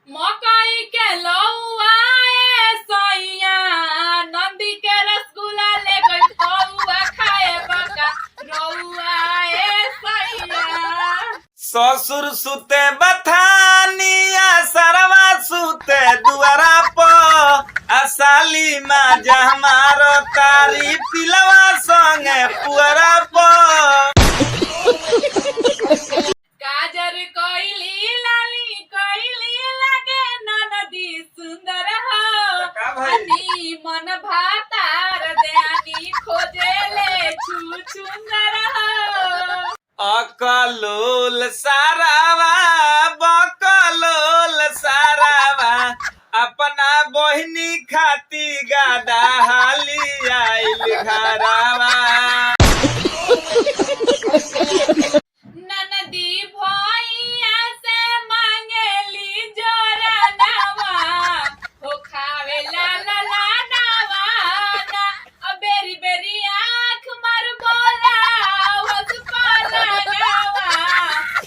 मकई के लौआ ए सैया नंदी के रसगुल्ला ले गई कौआ खाए बका रौआ ए सैया। ससुर सुते बथानिया सरवा सुते दुआरा पर असाली माँ जहमारो तारी पिलवा संगे पुअरा पर। काजर कोइली लाली कोइली लगे ननदी सुंदर हो अनि मन भातार देनी खोजेले छु सुंदर हो। अकलोल सारावा बकलोल सारावा अपना बहिनी खाती गादा हाली आइल घरावा। ननदी भैया से मांगेली जोरा नवा हो खावे ला ला ला नवा ना बेरी बेरी आँख मर बोला वस पाला नवा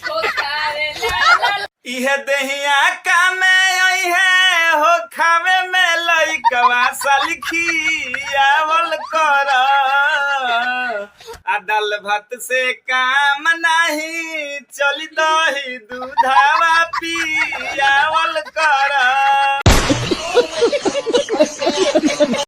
हो खावे ला ला। इहे दहिया कामे है हो खावे में लइकवा सलखियावल कर आ दाल भात से काम नहीं चली दही दूधावा पियावल कर।